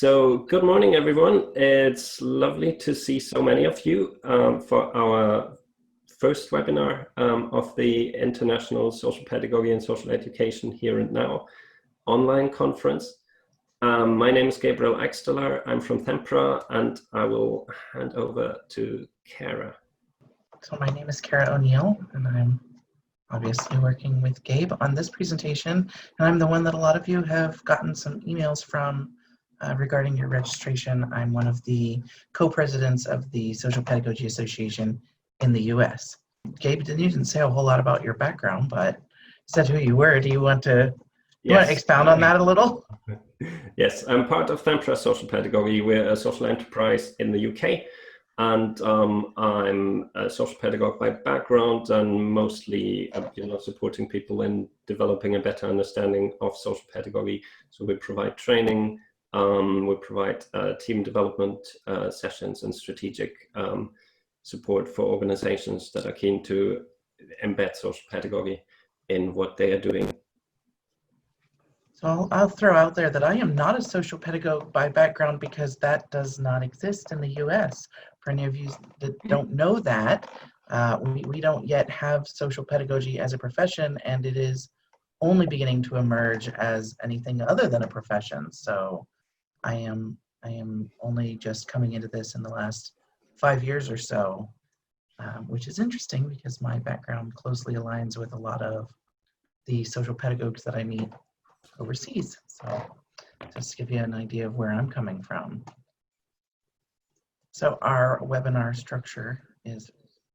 So good morning, everyone. It's lovely to see so many of you for our first webinar of the International Social Pedagogy and Social Education Here and Now online conference. My name is Gabriel Eichsteller. I'm from Tempra, and I will hand over to Kara. So my name is Kara O'Neil, and I'm obviously working with Gabe on this presentation, and I'm the one that a lot of you have gotten some emails from regarding your registration. I'm one of the co-presidents of the Social Pedagogy Association in the US. Gabe, you didn't say a whole lot about your background, but you said who you were. Do you want to expound on that a little? Yes, I'm part of Tempra Social Pedagogy. We're a social enterprise in the UK, and I'm a social pedagogue by background, and mostly supporting people in developing a better understanding of social pedagogy. So we provide training, we provide team development sessions and strategic support for organizations that are keen to embed social pedagogy in what they are doing. So I'll throw out there that I am not a social pedagogue by background because that does not exist in the US. For any of you that don't know that, we don't yet have social pedagogy as a profession, and it is only beginning to emerge as anything other than a profession. So I am only just coming into this in the last 5 years or so, which is interesting because my background closely aligns with a lot of the social pedagogues that I meet overseas. So just to give you an idea of where I'm coming from. So our webinar structure is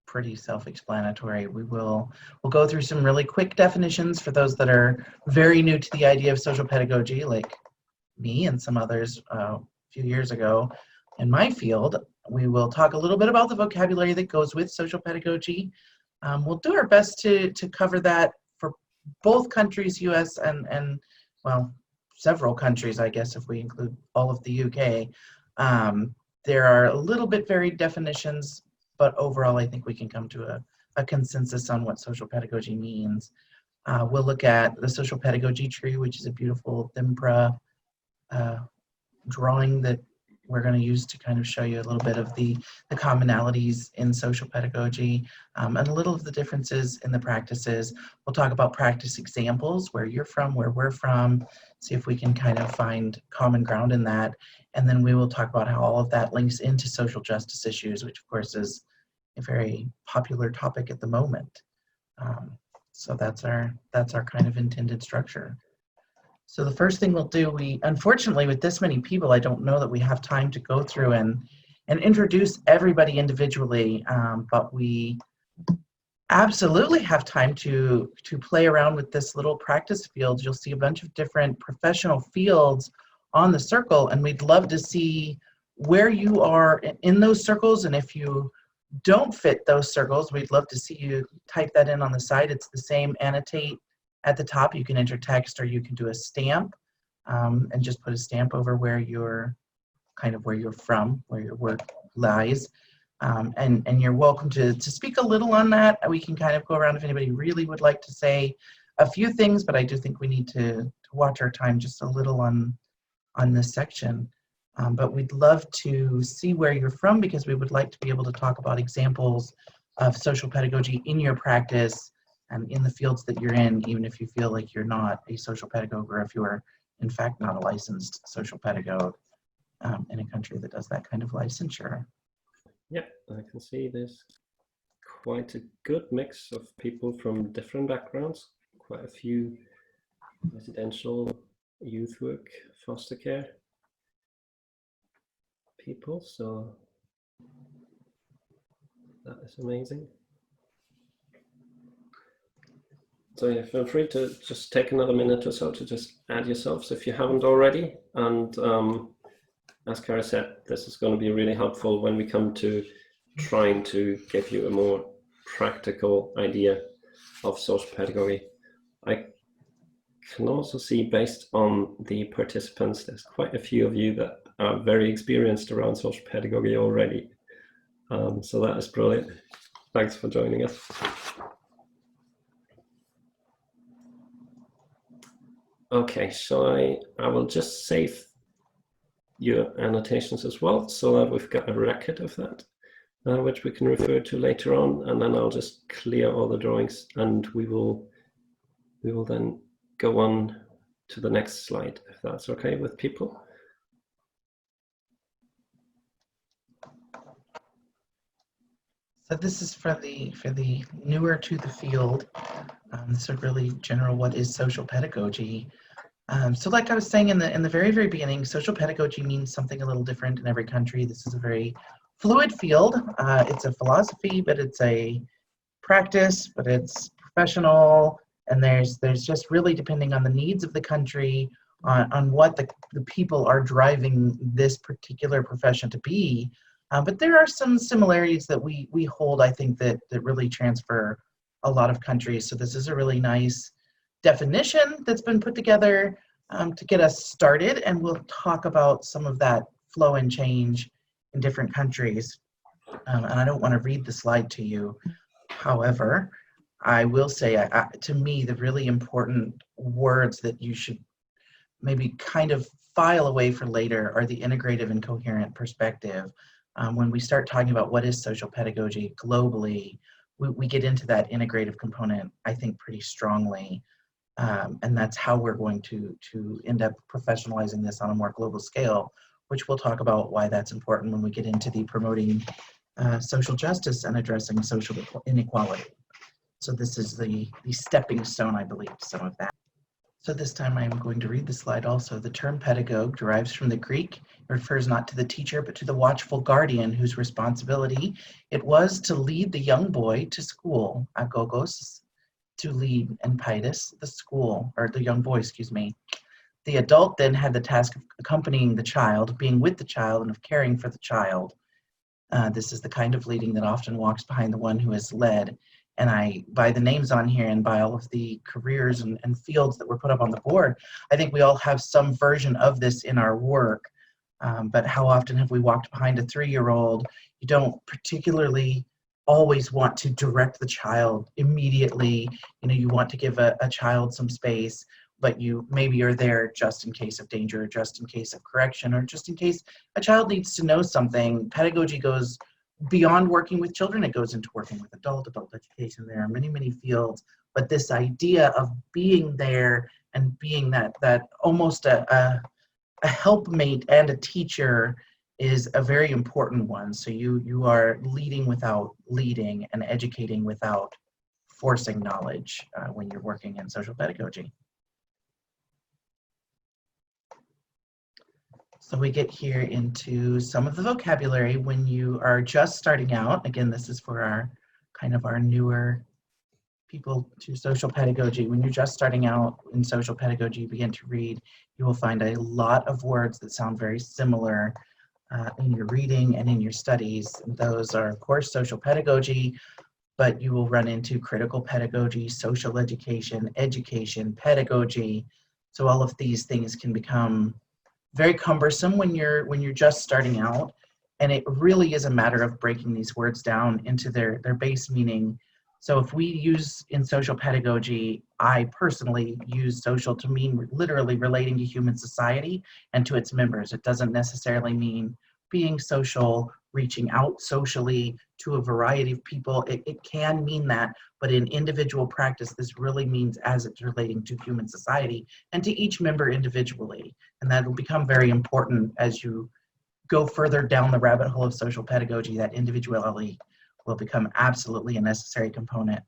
pretty self-explanatory. We'll go through some really quick definitions for those that are very new to the idea of social pedagogy, like me and some others a few years ago in my field. We will talk a little bit about the vocabulary that goes with social pedagogy. We'll do our best to cover that for both countries, US and well, several countries, I guess, if we include all of the UK. There are a little bit varied definitions, but overall, I think we can come to a consensus on what social pedagogy means. We'll look at the social pedagogy tree, which is a beautiful Tempra drawing that we're going to use to kind of show you a little bit of the commonalities in social pedagogy and a little of the differences in the practices. We'll talk about practice examples, where you're from, where we're from, see if we can kind of find common ground in that. And then we will talk about how all of that links into social justice issues, which of course is a very popular topic at the moment. So that's our kind of intended structure. So the first thing we'll do, unfortunately with this many people, I don't know that we have time to go through and introduce everybody individually, but we absolutely have time to play around with this little practice field. You'll see a bunch of different professional fields on the circle, and we'd love to see where you are in those circles, and if you don't fit those circles, we'd love to see you type that in on the side. It's the same annotate at the top. You can enter text, or you can do a stamp and just put a stamp over where you're from, where your work lies. And you're welcome to speak a little on that. We can kind of go around if anybody really would like to say a few things, but I do think we need to watch our time just a little on this section. But we'd love to see where you're from, because we would like to be able to talk about examples of social pedagogy in your practice and in the fields that you're in, even if you feel like you're not a social pedagogue, or if you are in fact not a licensed social pedagogue in a country that does that kind of licensure. Yeah, I can see there's quite a good mix of people from different backgrounds, quite a few residential, youth work, foster care people, so that is amazing. So yeah, feel free to just take another minute or so to just add yourselves if you haven't already. And as Kara said, this is going to be really helpful when we come to trying to give you a more practical idea of social pedagogy. I can also see, based on the participants, there's quite a few of you that are very experienced around social pedagogy already. So that is brilliant. Thanks for joining us. Okay, so I will just save your annotations as well, so that we've got a record of that, which we can refer to later on. And then I'll just clear all the drawings, and we will then go on to the next slide, if that's okay with people. So this is for the newer to the field. This is really general, what is social pedagogy? So like I was saying in the very, very beginning, social pedagogy means something a little different in every country. This is a very fluid field. It's a philosophy, but it's a practice, but it's professional. And there's just really, depending on the needs of the country, on what the people are driving this particular profession to be. But there are some similarities that we hold, I think, that really transfer a lot of countries. So this is a really nice definition that's been put together to get us started, and we'll talk about some of that flow and change in different countries. And I don't want to read the slide to you. However, I will say, to me, the really important words that you should maybe kind of file away for later are the integrative and coherent perspective. When we start talking about what is social pedagogy globally, we get into that integrative component, I think, pretty strongly. And that's how we're going to end up professionalizing this on a more global scale, which we'll talk about why that's important when we get into the promoting social justice and addressing social inequality. So this is the stepping stone, I believe, to some of that. So this time I'm going to read the slide also. The term pedagogue derives from the Greek. It refers not to the teacher, but to the watchful guardian whose responsibility it was to lead the young boy to school, agogos, to lead, and paides, the school, or the young boy, excuse me. The adult then had the task of accompanying the child, being with the child, and of caring for the child. This is the kind of leading that often walks behind the one who is led. And by the names on here and by all of the careers and fields that were put up on the board, I think we all have some version of this in our work. But how often have we walked behind a 3-year-old? You don't particularly always want to direct the child immediately. You know, you want to give a child some space, but you maybe are there just in case of danger, or just in case of correction, or just in case a child needs to know something. Pedagogy goes beyond working with children. It goes into working with adult education. There are many, many fields, but this idea of being there and being that almost a helpmate and a teacher is a very important one. So you are leading without leading and educating without forcing knowledge when you're working in social pedagogy. So we get here into some of the vocabulary when you are just starting out. Again, this is for our newer people to social pedagogy. When you're just starting out in social pedagogy, you begin to read, you will find a lot of words that sound very similar in your reading and in your studies. Those are, of course, social pedagogy, but you will run into critical pedagogy, social education, pedagogy. So all of these things can become very cumbersome when you're just starting out, and it really is a matter of breaking these words down into their base meaning. So if we use in social pedagogy, I personally use social to mean literally relating to human society and to its members. It doesn't necessarily mean being social, reaching out socially to a variety of people. It can mean that, but in individual practice, this really means as it's relating to human society and to each member individually. And that will become very important as you go further down the rabbit hole of social pedagogy. That individuality will become absolutely a necessary component.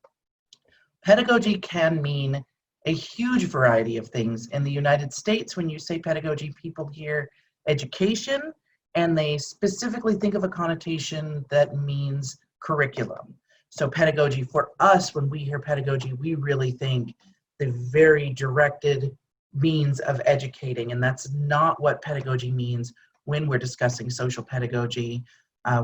Pedagogy can mean a huge variety of things. In the United States, when you say pedagogy, people hear education, and they specifically think of a connotation that means curriculum. So pedagogy, for us, when we hear pedagogy, we really think the very directed means of educating, and that's not what pedagogy means when we're discussing social pedagogy.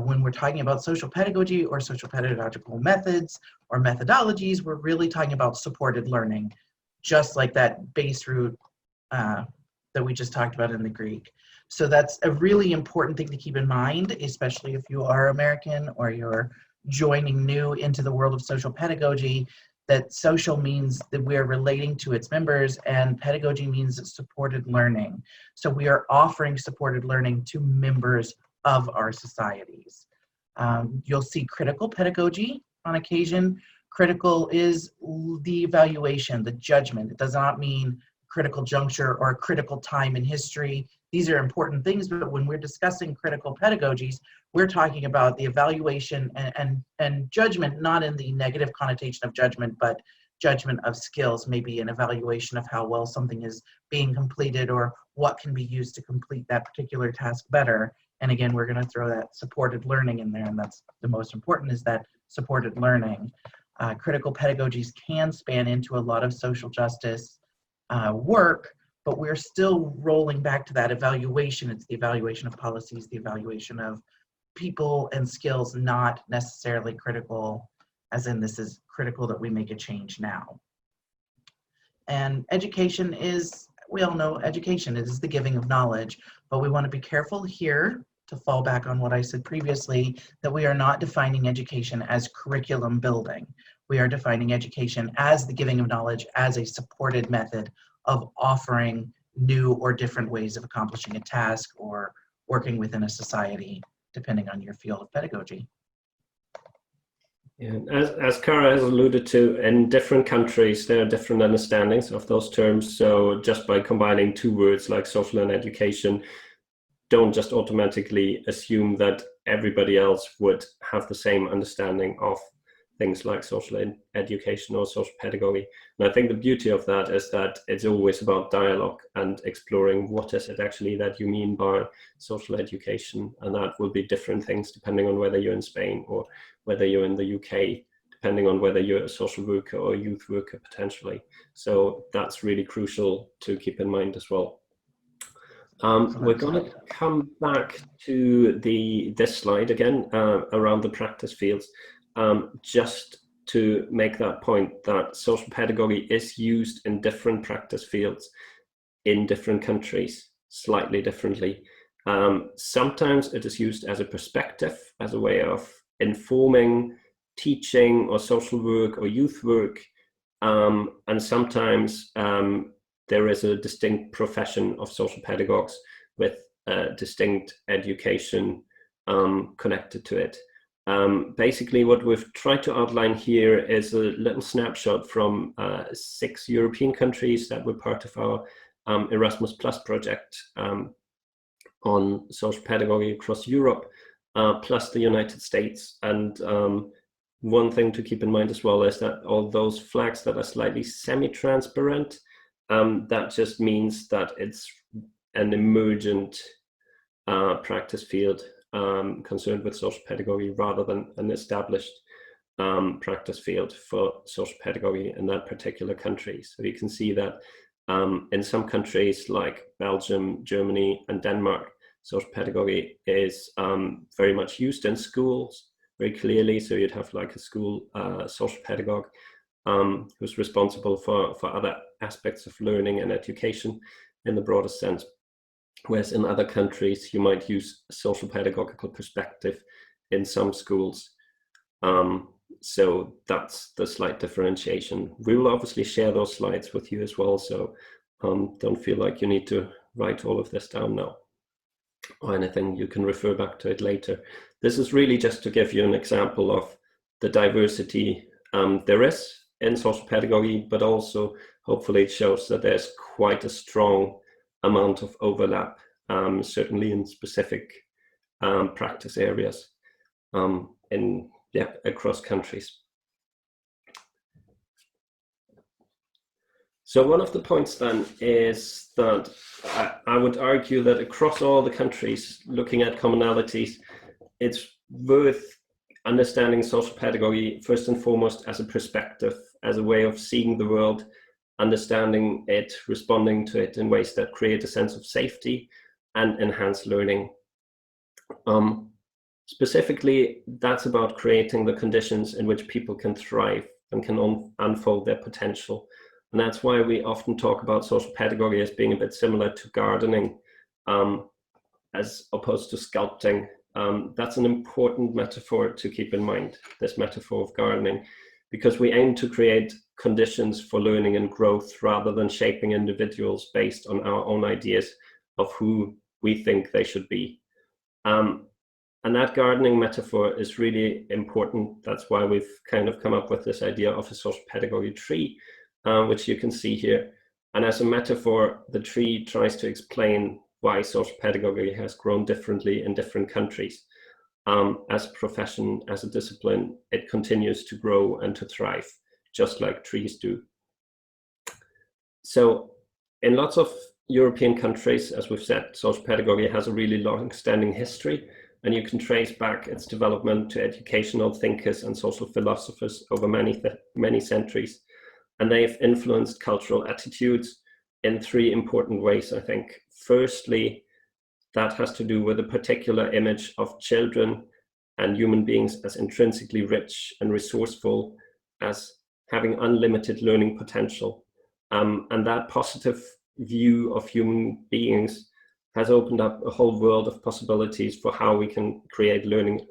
When we're talking about social pedagogy or social pedagogical methods or methodologies, we're really talking about supported learning, just like that base root that we just talked about in the Greek. So that's a really important thing to keep in mind, especially if you are American or you're joining new into the world of social pedagogy, that social means that we're relating to its members, and pedagogy means it's supported learning. So we are offering supported learning to members of our societies. You'll see critical pedagogy on occasion. Critical is the evaluation, the judgment. It does not mean critical juncture or a critical time in history. These are important things, but when we're discussing critical pedagogies, we're talking about the evaluation and judgment, not in the negative connotation of judgment, but judgment of skills, maybe an evaluation of how well something is being completed or what can be used to complete that particular task better. And again, we're going to throw that supported learning in there, and that's the most important, is that supported learning. Critical pedagogies can span into a lot of social justice work, but we're still rolling back to that evaluation. It's the evaluation of policies, the evaluation of people and skills, not necessarily critical, as in this is critical that we make a change now. And education is, we all know education is the giving of knowledge, but we want to be careful here to fall back on what I said previously, that we are not defining education as curriculum building. We are defining education as the giving of knowledge, as a supported method of offering new or different ways of accomplishing a task or working within a society, depending on your field of pedagogy. Yeah, as Cara has alluded to, in different countries, there are different understandings of those terms. So just by combining two words like social and education, don't just automatically assume that everybody else would have the same understanding of things like social education or social pedagogy. And I think the beauty of that is that it's always about dialogue and exploring what is it actually that you mean by social education. And that will be different things depending on whether you're in Spain or whether you're in the UK, depending on whether you're a social worker or a youth worker potentially. So that's really crucial to keep in mind as well. We're going to come back to this slide again around the practice fields, just to make that point that social pedagogy is used in different practice fields in different countries slightly differently. Sometimes it is used as a perspective, as a way of informing teaching or social work or youth work, and sometimes there is a distinct profession of social pedagogues with distinct education connected to it. Basically, what we've tried to outline here is a little snapshot from 6 European countries that were part of our Erasmus Plus project on social pedagogy across Europe, plus the United States. And one thing to keep in mind as well is that all those flags that are slightly semi-transparent, that just means that it's an emergent practice field concerned with social pedagogy rather than an established practice field for social pedagogy in that particular country. So you can see that in some countries like Belgium, Germany, and Denmark, social pedagogy is very much used in schools very clearly. So you'd have like a school social pedagogue who's responsible for other aspects of learning and education in the broadest sense. Whereas in other countries, you might use a social pedagogical perspective in some schools. So that's the slight differentiation. We will obviously share those slides with you as well. So don't feel like you need to write all of this down now or anything. You can refer back to it later. This is really just to give you an example of the diversity there is in social pedagogy, but also hopefully it shows that there's quite a strong amount of overlap, certainly in specific practice areas across countries. So one of the points then is that I would argue that across all the countries, looking at commonalities, it's worth understanding social pedagogy first and foremost as a perspective, as a way of seeing the world, understanding it, responding to it in ways that create a sense of safety and enhance learning. Specifically, that's about creating the conditions in which people can thrive and can unfold their potential. And that's why we often talk about social pedagogy as being a bit similar to gardening, as opposed to sculpting. That's an important metaphor to keep in mind, this metaphor of gardening, because we aim to create conditions for learning and growth rather than shaping individuals based on our own ideas of who we think they should be. And that gardening metaphor is really important. That's why we've kind of come up with this idea of a social pedagogy tree, which you can see here. And as a metaphor, the tree tries to explain why social pedagogy has grown differently in different countries. As a profession, as a discipline, it continues to grow and to thrive, just like trees do. So in lots of European countries, as we've said, social pedagogy has a really long-standing history, and you can trace back its development to educational thinkers and social philosophers over many centuries. And they've influenced cultural attitudes in three important ways, I think. Firstly, that has to do with a particular image of children and human beings as intrinsically rich and resourceful, as having unlimited learning potential. And that positive view of human beings has opened up a whole world of possibilities for how we can create learning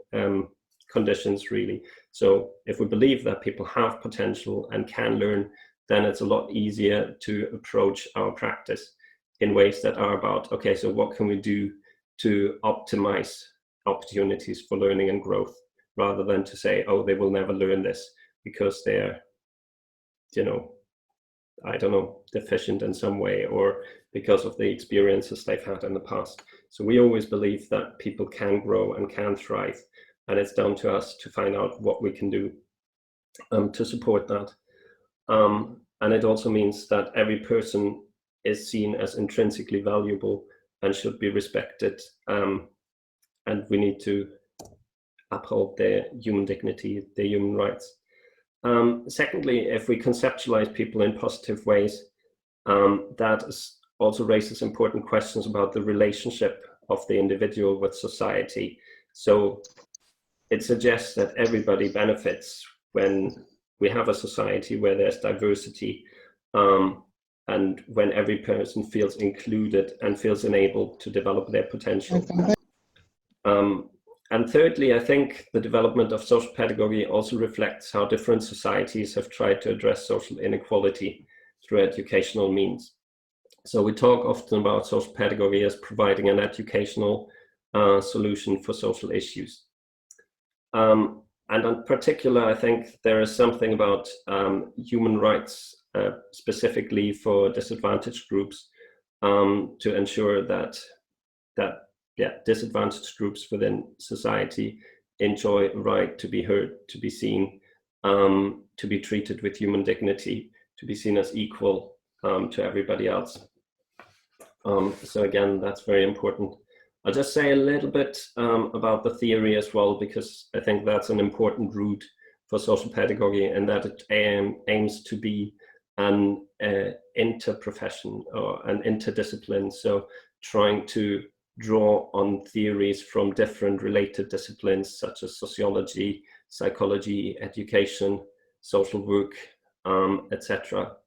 conditions, really. So if we believe that people have potential and can learn, then it's a lot easier to approach our practice in ways that are about, okay, so what can we do to optimize opportunities for learning and growth, rather than to say, oh, they will never learn this because they're, I don't know, deficient in some way, or because of the experiences they've had in the past. So we always believe that people can grow and can thrive, and it's down to us to find out what we can do to support that. And it also means that every person is seen as intrinsically valuable and should be respected, and we need to uphold their human dignity, their human rights. Secondly, if we conceptualize people in positive ways, that also raises important questions about the relationship of the individual with society. So it suggests that everybody benefits when we have a society where there's diversity, and when every person feels included and feels enabled to develop their potential. And thirdly, I think the development of social pedagogy also reflects how different societies have tried to address social inequality through educational means. So we talk often about social pedagogy as providing an educational solution for social issues. And in particular, I think there is something about human rights, specifically for disadvantaged groups, to ensure that disadvantaged groups within society enjoy a right to be heard, to be seen, to be treated with human dignity, to be seen as equal to everybody else. So again, that's very important. I'll just say a little bit about the theory as well, because I think that's an important route for social pedagogy, and that it aims to be an interprofession or an interdiscipline. So trying to draw on theories from different related disciplines such as sociology, psychology, education, social work, etc.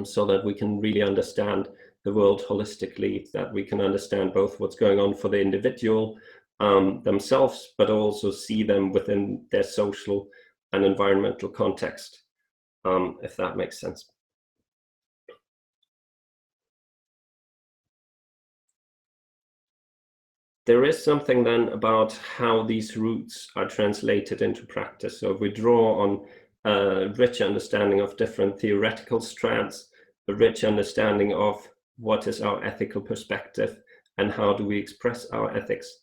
So that we can really understand the world holistically, that we can understand both what's going on for the individual themselves, but also see them within their social and environmental context, if that makes sense. There is something then about how these roots are translated into practice. So if we draw on a rich understanding of different theoretical strands, a rich understanding of what is our ethical perspective and how do we express our ethics,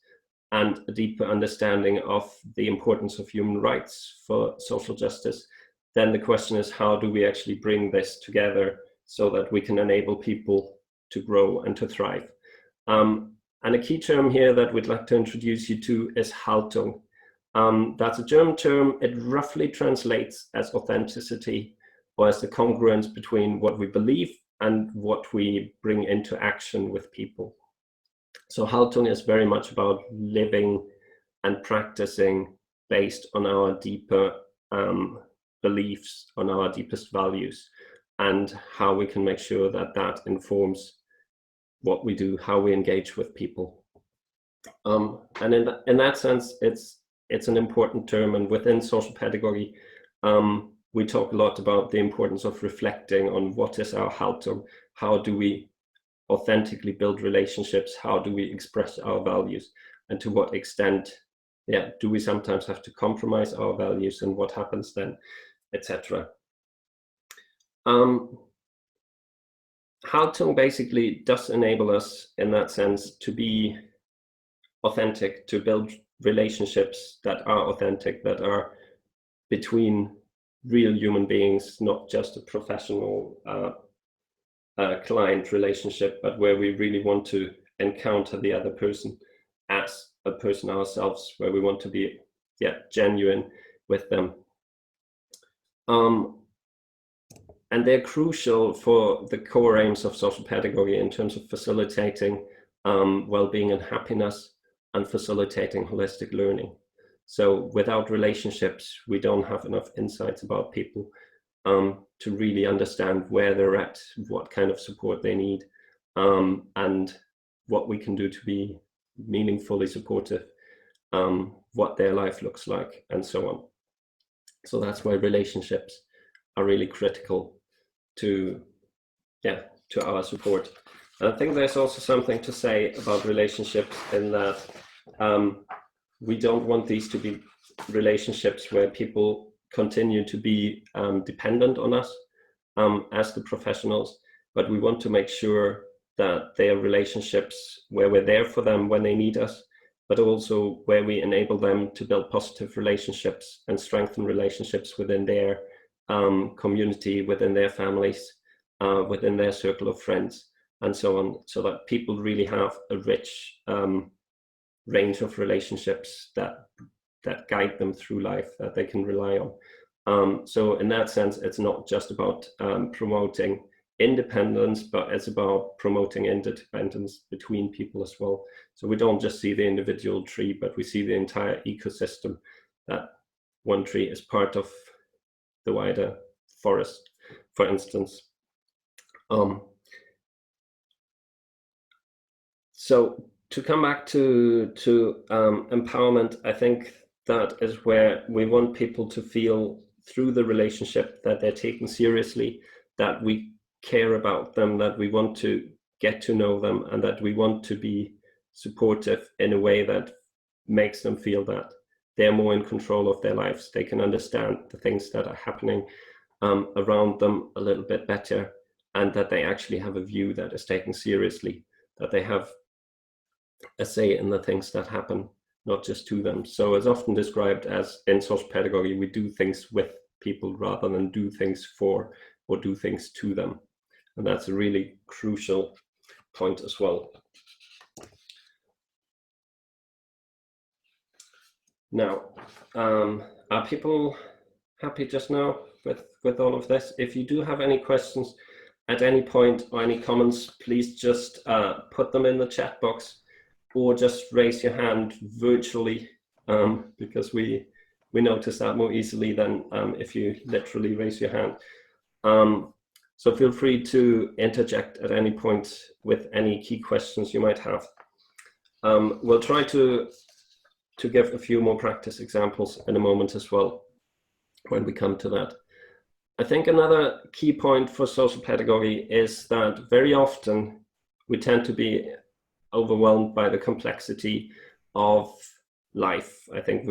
and a deeper understanding of the importance of human rights for social justice, then the question is, how do we actually bring this together so that we can enable people to grow and to thrive? And a key term here that we'd like to introduce you to is Haltung. That's a German term. It roughly translates as authenticity, or as the congruence between what we believe and what we bring into action with people. So Haltung is very much about living and practicing based on our deeper beliefs, on our deepest values, and how we can make sure that that informs what we do, how we engage with people. And in that sense, it's an important term, and within social pedagogy, we talk a lot about the importance of reflecting on what is our haltung, how do we authentically build relationships, how do we express our values, and to what extent, do we sometimes have to compromise our values, and what happens then, etc. Haltung basically does enable us in that sense to be authentic, to build relationships that are authentic, that are between real human beings, not just a professional client relationship, but where we really want to encounter the other person as a person ourselves, where we want to be genuine with them. And they're crucial for the core aims of social pedagogy in terms of facilitating well-being and happiness, and facilitating holistic learning. So without relationships, we don't have enough insights about people to really understand where they're at, what kind of support they need, and what we can do to be meaningfully supportive, what their life looks like, and so on. So that's why relationships are really critical to our support. And I think there's also something to say about relationships in that we don't want these to be relationships where people continue to be dependent on us as the professionals, but we want to make sure that they are relationships where we're there for them when they need us, but also where we enable them to build positive relationships and strengthen relationships within their community, within their families, within their circle of friends, and so on, so that people really have a rich range of relationships that guide them through life, that they can rely on. So in that sense, it's not just about promoting independence, but it's about promoting interdependence between people as well. So we don't just see the individual tree, but we see the entire ecosystem, that one tree is part of the wider forest, for instance. So to come back to empowerment, I think that is where we want people to feel through the relationship that they're taken seriously, that we care about them, that we want to get to know them, and that we want to be supportive in a way that makes them feel that they're more in control of their lives. They can understand the things that are happening around them a little bit better, and that they actually have a view that is taken seriously, that they have a say in the things that happen, not just to them. So it's often described as, in social pedagogy, we do things with people rather than do things for or do things to them. And that's a really crucial point as well. Now, are people happy just now with all of this? If you do have any questions at any point or any comments, please just put them in the chat box, or just raise your hand virtually, because we notice that more easily than if you literally raise your hand. So feel free to interject at any point with any key questions you might have. We'll try to give a few more practice examples in a moment as well, when we come to that. I think another key point for social pedagogy is that very often we tend to be overwhelmed by the complexity of life. I think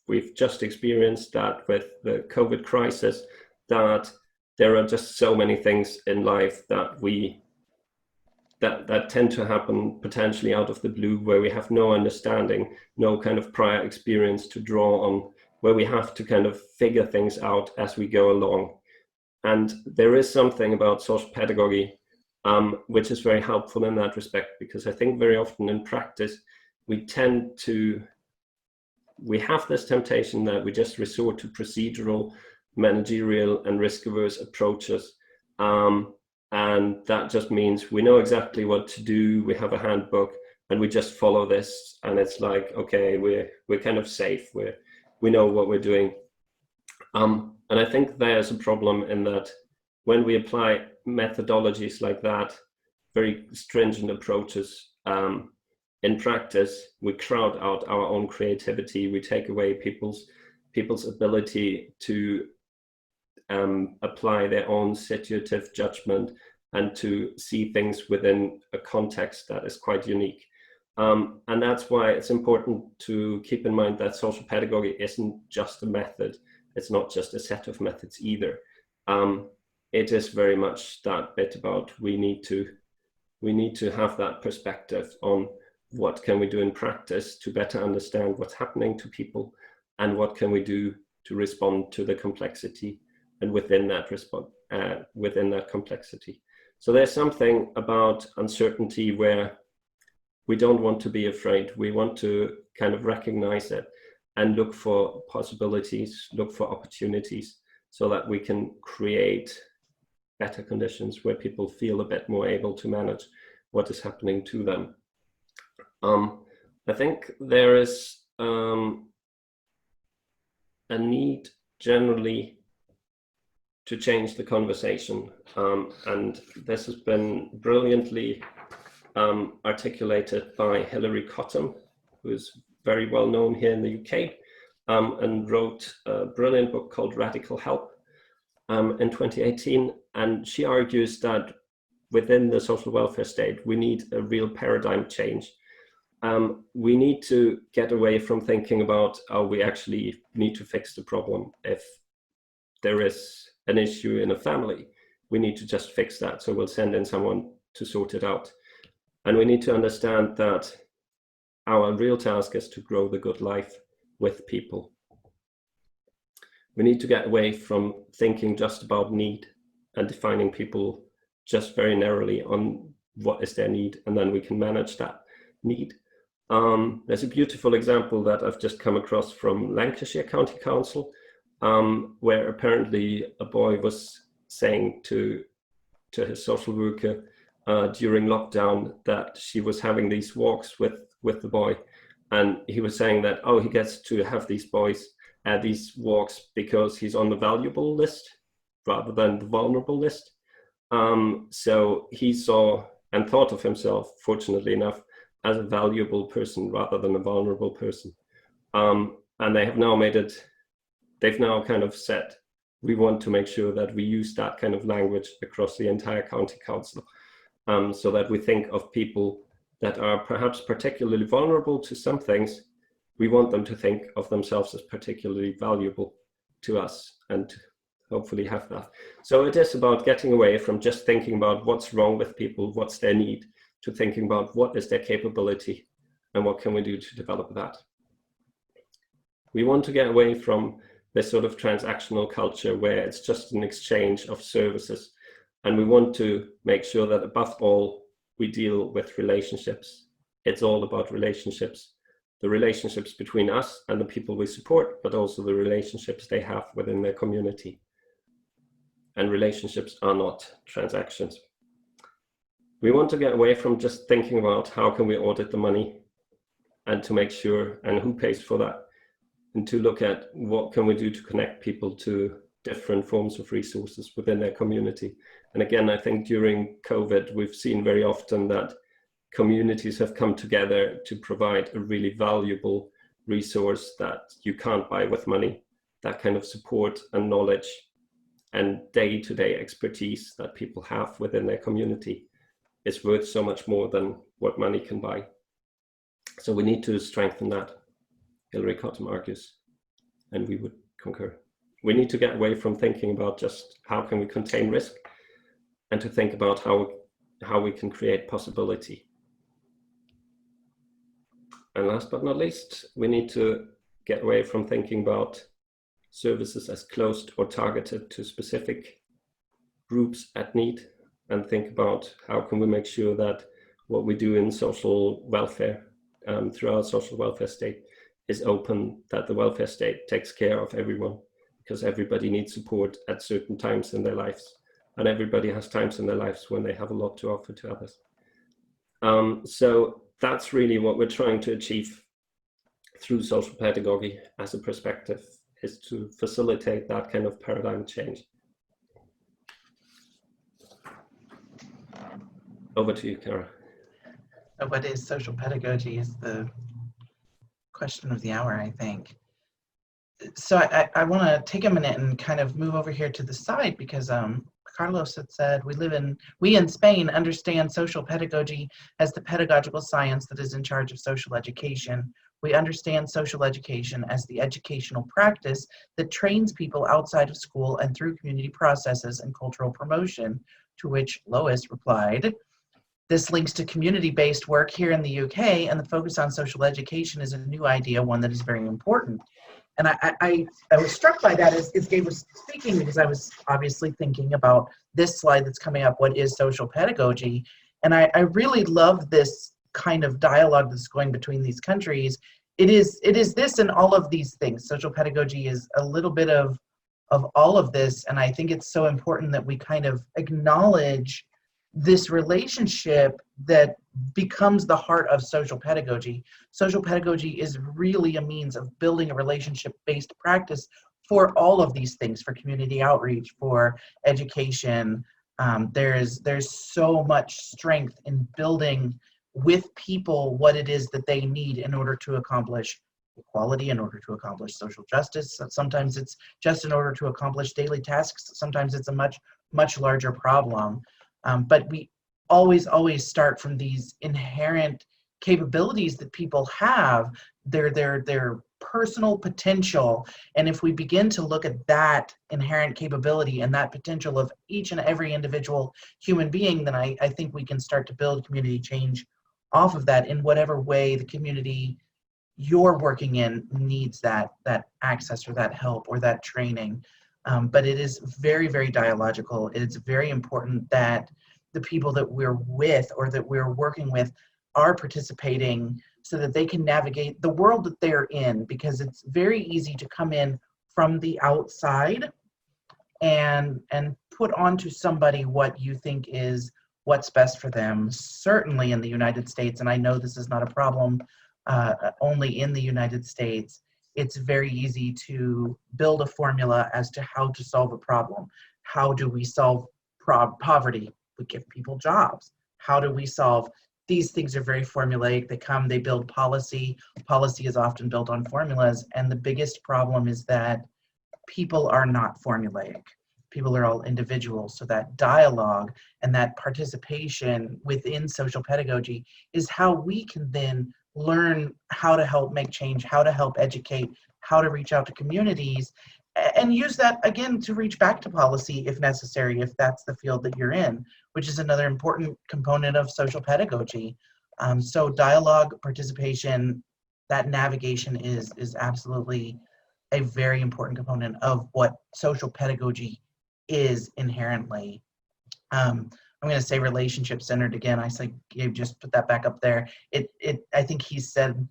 we've just experienced that with the COVID crisis, that there are just so many things in life that that tend to happen potentially out of the blue, where we have no understanding, no kind of prior experience to draw on, where we have to kind of figure things out as we go along. And there is something about social pedagogy which is very helpful in that respect, because I think very often in practice we have this temptation that we just resort to procedural, managerial and risk-averse approaches, and that just means we know exactly what to do, we have a handbook, and we just follow this, and it's like, okay, we're kind of safe, we know what we're doing. And I think there's a problem in that when we apply methodologies like that, very stringent approaches, in practice, we crowd out our own creativity, we take away people's people's ability to apply their own situative judgment and to see things within a context that is quite unique. And that's why it's important to keep in mind that social pedagogy isn't just a method. It's not just a set of methods either. It is very much that bit about we need to have that perspective on what can we do in practice to better understand what's happening to people, and what can we do to respond to the complexity and within that complexity. So there's something about uncertainty where we don't want to be afraid. We want to kind of recognize it and look for possibilities, look for opportunities, so that we can create better conditions where people feel a bit more able to manage what is happening to them. I think there is a need generally to change the conversation, and this has been brilliantly articulated by Hilary Cottam, who is very well known here in the UK, and wrote a brilliant book called Radical Help in 2018. And she argues that within the social welfare state, we need a real paradigm change. We need to get away from thinking about, oh, we actually need to fix the problem. If there is an issue in a family, we need to just fix that. So we'll send in someone to sort it out. And we need to understand that our real task is to grow the good life with people. We need to get away from thinking just about need and defining people just very narrowly on what is their need, and then we can manage that need. There's a beautiful example that I've just come across from Lancashire County Council, where apparently a boy was saying to his social worker during lockdown that she was having these walks with the boy, and he was saying that, oh, he gets to have these walks because he's on the valuable list rather than the vulnerable list. So he saw and thought of himself, fortunately enough, as a valuable person rather than a vulnerable person. And they have now they've now kind of said, we want to make sure that we use that kind of language across the entire county council, so that we think of people that are perhaps particularly vulnerable to some things. We want them to think of themselves as particularly valuable to us, and hopefully have that. So it is about getting away from just thinking about what's wrong with people, what's their need, to thinking about what is their capability and what can we do to develop that. We want to get away from this sort of transactional culture where it's just an exchange of services. And we want to make sure that above all, we deal with relationships. It's all about relationships. The relationships between us and the people we support, but also the relationships they have within their community. And relationships are not transactions. We want to get away from just thinking about how can we audit the money and to make sure, and who pays for that, and to look at what can we do to connect people to different forms of resources within their community. And again, I think during COVID, we've seen very often that communities have come together to provide a really valuable resource that you can't buy with money. That kind of support and knowledge and day-to-day expertise that people have within their community is worth so much more than what money can buy. So we need to strengthen that, Hilary Cottam argues, and we would concur. We need to get away from thinking about just how can we contain risk, and to think about how we can create possibility. And last but not least, we need to get away from thinking about services as closed or targeted to specific groups at need, and think about how can we make sure that what we do in social welfare, through our social welfare state, is open, that the welfare state takes care of everyone, because everybody needs support at certain times in their lives, and everybody has times in their lives when they have a lot to offer to others. So that's really what we're trying to achieve through social pedagogy as a perspective, is to facilitate that kind of paradigm change. Over to you, Kara. What is social pedagogy is the question of the hour, I think. So I want to take a minute and kind of move over here to the side because Carlos had said we in Spain understand social pedagogy as the pedagogical science that is in charge of social education. We understand social education as the educational practice that trains people outside of school and through community processes and cultural promotion, to which Lois replied, this links to community-based work here in the UK, and the focus on social education is a new idea, one that is very important. And I was struck by that as Gabe was speaking, because I was obviously thinking about this slide that's coming up, what is social pedagogy? And I really love this kind of dialogue that's going between these countries. It is this and all of these things. Social pedagogy is a little bit of all of this, and I think it's so important that we kind of acknowledge this relationship that becomes the heart of social pedagogy. Social pedagogy is really a means of building a relationship-based practice for all of these things, for community outreach, for education. There's so much strength in building with people what it is that they need in order to accomplish equality, in order to accomplish social justice. Sometimes it's just in order to accomplish daily tasks. Sometimes it's a much larger problem. But we always start from these inherent capabilities that people have, their personal potential. And if we begin to look at that inherent capability and that potential of each and every individual human being, then I think we can start to build community change off of that in whatever way the community you're working in needs that access or that help or that training. But it is very, very dialogical. It's very important that the people that we're with or that we're working with are participating so that they can navigate the world that they're in, because it's very easy to come in from the outside and put onto somebody what you think is what's best for them. Certainly in the United States, and I know this is not a problem only in the United States, it's very easy to build a formula as to how to solve a problem. How do we solve poverty? We give people jobs. How do we solve? These things are very formulaic. They build policy. Policy is often built on formulas. And the biggest problem is that people are not formulaic. People are all individuals. So that dialogue and that participation within social pedagogy is how we can then learn how to help make change, how to help educate, how to reach out to communities, and use that again to reach back to policy if necessary, if that's the field that you're in, which is another important component of social pedagogy. So dialogue, participation, that navigation is absolutely a very important component of what social pedagogy is inherently. I'm going to say relationship centered again. I say Gabe just put that back up there. I think he said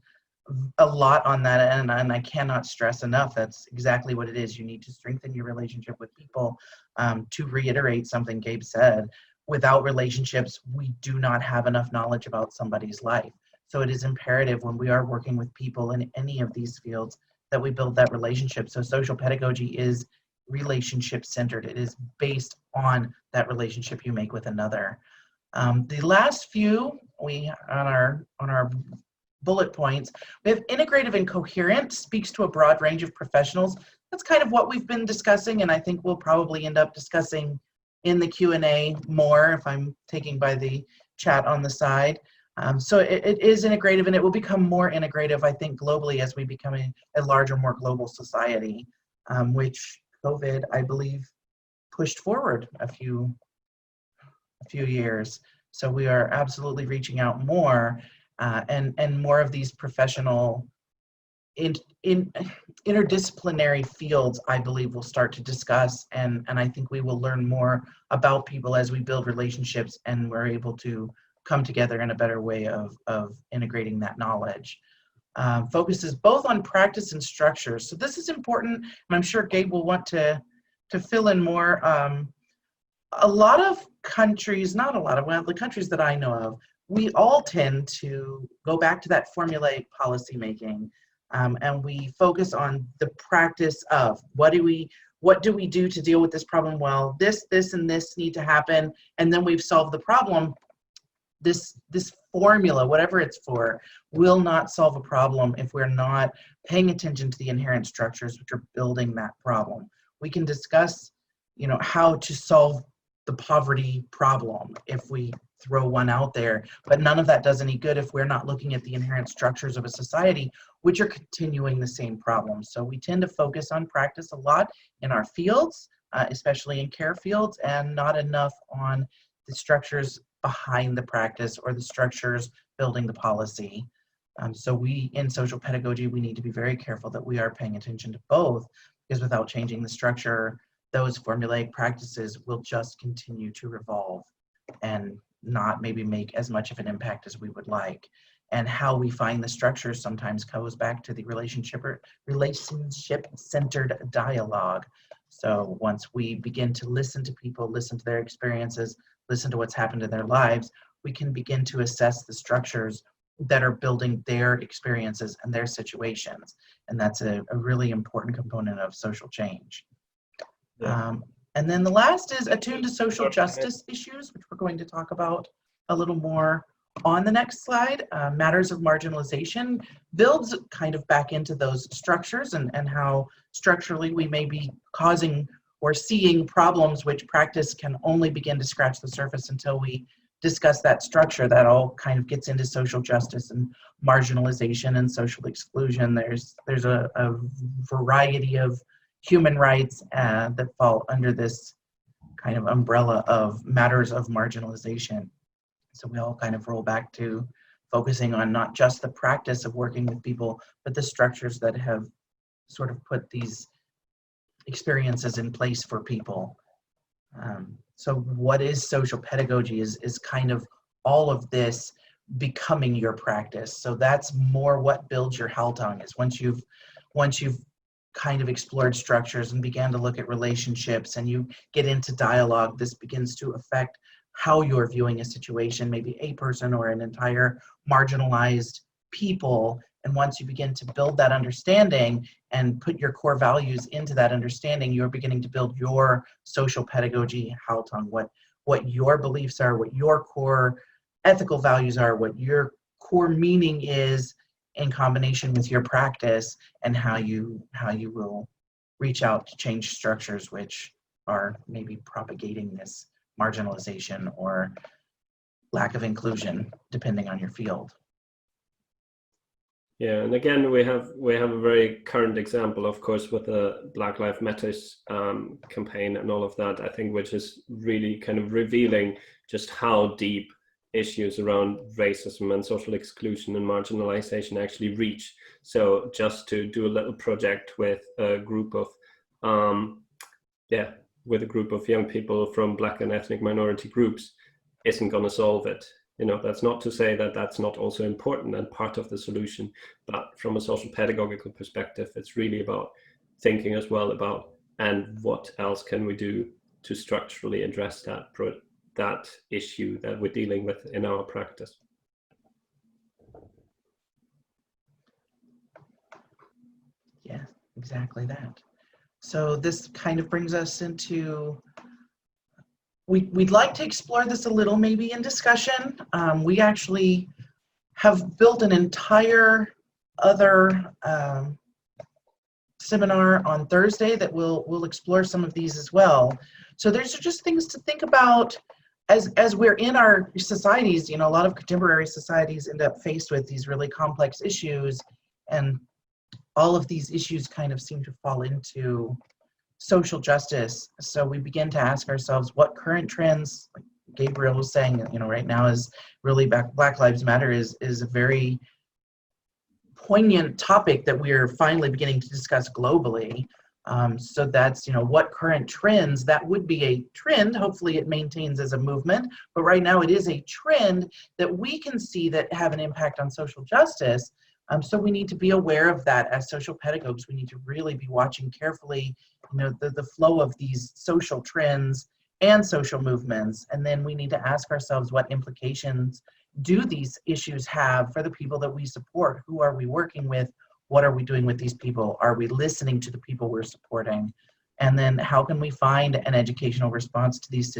a lot on that, and I cannot stress enough that's exactly what it is. You need to strengthen your relationship with people. To reiterate something Gabe said, without relationships, we do not have enough knowledge about somebody's life. So it is imperative when we are working with people in any of these fields that we build that relationship. So social pedagogy is relationship centered. It is based on that relationship you make with another. The last few on our bullet points, we have integrative and coherent, speaks to a broad range of professionals. That's kind of what we've been discussing, and I think we'll probably end up discussing in the Q&A more if I'm taking by the chat on the side. So it is integrative, and it will become more integrative, I think, globally as we become a larger, more global society, which COVID, I believe, pushed forward a few years. So we are absolutely reaching out more, and more of these professional in interdisciplinary fields, I believe, will start to discuss, and I think we will learn more about people as we build relationships and we're able to come together in a better way of integrating that knowledge. Focuses both on practice and structure. So this is important, and I'm sure Gabe will want to fill in more. A lot of countries, not a lot of, well, the countries that I know of, we all tend to go back to that formulaic policy making, and we focus on the practice of what do we do to deal with this problem? Well, this, and this need to happen, and then we've solved the problem. This formula, whatever it's for, will not solve a problem if we're not paying attention to the inherent structures which are building that problem. We can discuss, how to solve the poverty problem if we throw one out there, but none of that does any good if we're not looking at the inherent structures of a society which are continuing the same problems. So we tend to focus on practice a lot in our fields, especially in care fields, and not enough on the structures behind the practice or the structures building the policy. So in social pedagogy, we need to be very careful that we are paying attention to both, because without changing the structure, those formulaic practices will just continue to revolve and not maybe make as much of an impact as we would like. And how we find the structures sometimes goes back to the relationship-centered dialogue. So once we begin to listen to people, listen to their experiences, listen to what's happened in their lives, we can begin to assess the structures that are building their experiences and their situations. And that's a really important component of social change. Yeah. And then the last is attuned to social justice issues, which we're going to talk about a little more on the next slide. Matters of marginalization builds kind of back into those structures and how structurally we may be causing or seeing problems which practice can only begin to scratch the surface until we discuss that structure. That all kind of gets into social justice and marginalization and social exclusion. There's a variety of human rights that fall under this kind of umbrella of matters of marginalization. So we all kind of roll back to focusing on not just the practice of working with people, but the structures that have sort of put these experiences in place for people. So what is social pedagogy is kind of all of this becoming your practice. So that's more what builds your Haltung, is once you've kind of explored structures and began to look at relationships and you get into dialogue, this begins to affect how you're viewing a situation, maybe a person or an entire marginalized people. And once you begin to build that understanding and put your core values into that understanding, you're beginning to build your social pedagogy Haltung, what your beliefs are, what your core ethical values are, what your core meaning is, in combination with your practice, and how you will reach out to change structures which are maybe propagating this marginalization or lack of inclusion, depending on your field. Yeah, and again, we have a very current example, of course, with the Black Lives Matters campaign and all of that, I think, which is really kind of revealing just how deep issues around racism and social exclusion and marginalization actually reach. So just to do a little project with a group of young people from Black and ethnic minority groups isn't going to solve it. That's not to say that that's not also important and part of the solution, but from a social pedagogical perspective, it's really about thinking as well about, and what else can we do to structurally address that issue that we're dealing with in our practice. Yeah, exactly that. So this kind of brings us into, we'd like to explore this a little maybe in discussion. We actually have built an entire other seminar on Thursday that we'll explore some of these as well. So there's just things to think about as we're in our societies. A lot of contemporary societies end up faced with these really complex issues, and all of these issues kind of seem to fall into social justice. So we begin to ask ourselves what current trends, like Gabriel was saying, right now is really Black Lives Matter is a very poignant topic that we're finally beginning to discuss globally. So that's, what current trends, that would be a trend. Hopefully it maintains as a movement, but right now it is a trend that we can see that have an impact on social justice. So we need to be aware of that as social pedagogues. We need to really be watching carefully, the flow of these social trends and social movements. And then we need to ask ourselves, what implications do these issues have for the people that we support? Who are we working with? What are we doing with these people? Are we listening to the people we're supporting? And then how can we find an educational response to these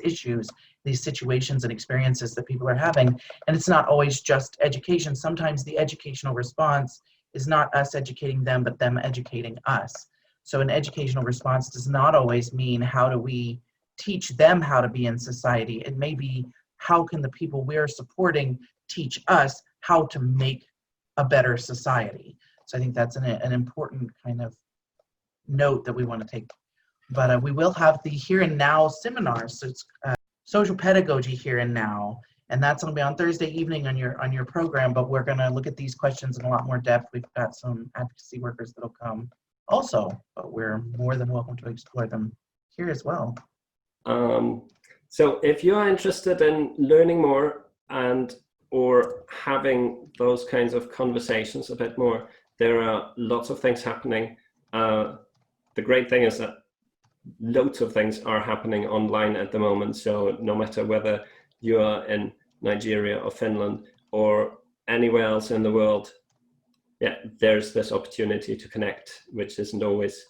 issues, these situations and experiences that people are having? And it's not always just education. Sometimes the educational response is not us educating them, but them educating us. So an educational response does not always mean how do we teach them how to be in society. It may be how can the people we're supporting teach us how to make a better society. So I think that's an important kind of note that we want to take. But we will have the Here and Now seminars. So it's social pedagogy here and now, and that's going to be on Thursday evening on your program. But we're going to look at these questions in a lot more depth. We've got some advocacy workers that'll come also, but we're more than welcome to explore them here as well. So if you are interested in learning more or having those kinds of conversations a bit more, there are lots of things happening. The great thing is that loads of things are happening online at the moment. So no matter whether you are in Nigeria or Finland or anywhere else in the world, yeah, there's this opportunity to connect, which isn't always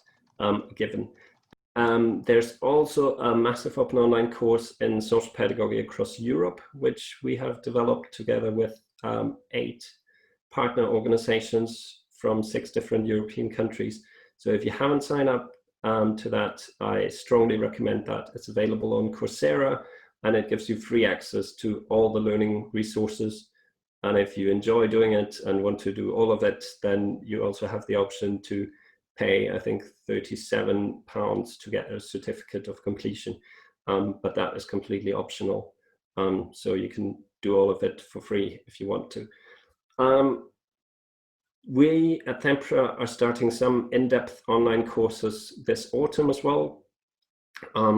given. There's also a massive open online course in social pedagogy across Europe, which we have developed together with 8 partner organizations from 6 different European countries. So if you haven't signed up to that, I strongly recommend that. It's available on Coursera, and it gives you free access to all the learning resources. And if you enjoy doing it and want to do all of it, then you also have the option to pay, I think, £37 to get a certificate of completion. But that is completely optional. So you can do all of it for free if you want to. We at Tempra are starting some in-depth online courses this autumn as well.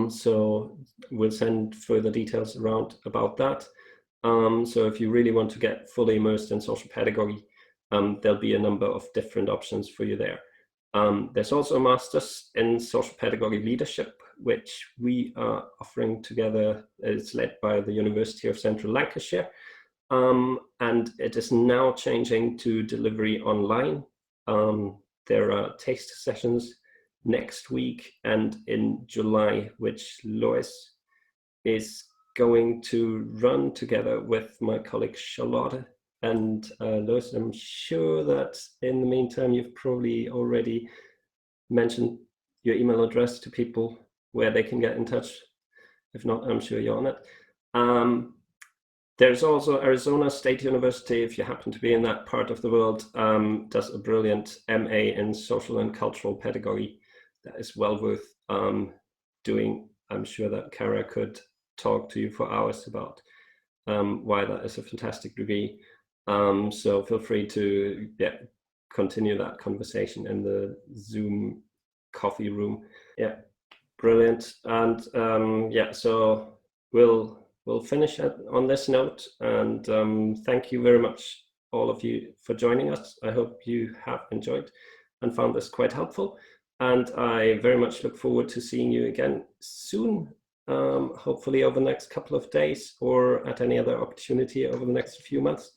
So we'll send further details around about that. So if you really want to get fully immersed in social pedagogy, there'll be a number of different options for you there. There's also a master's in social pedagogy leadership, which we are offering together. It's led by the University of Central Lancashire. And it is now changing to delivery online. There are taste sessions next week and in July, which Lois is going to run together with my colleague Charlotte. And Lois, I'm sure that in the meantime, you've probably already mentioned your email address to people where they can get in touch. If not, I'm sure you're on it. There's also Arizona State University, if you happen to be in that part of the world, does a brilliant MA in social and cultural pedagogy that is well worth doing. I'm sure that Kara could talk to you for hours about why that is a fantastic degree. So feel free to continue that conversation in the Zoom coffee room. Yeah, brilliant. And so we'll finish on this note, and thank you very much, all of you, for joining us. I hope you have enjoyed and found this quite helpful, and I very much look forward to seeing you again soon, hopefully over the next couple of days or at any other opportunity over the next few months.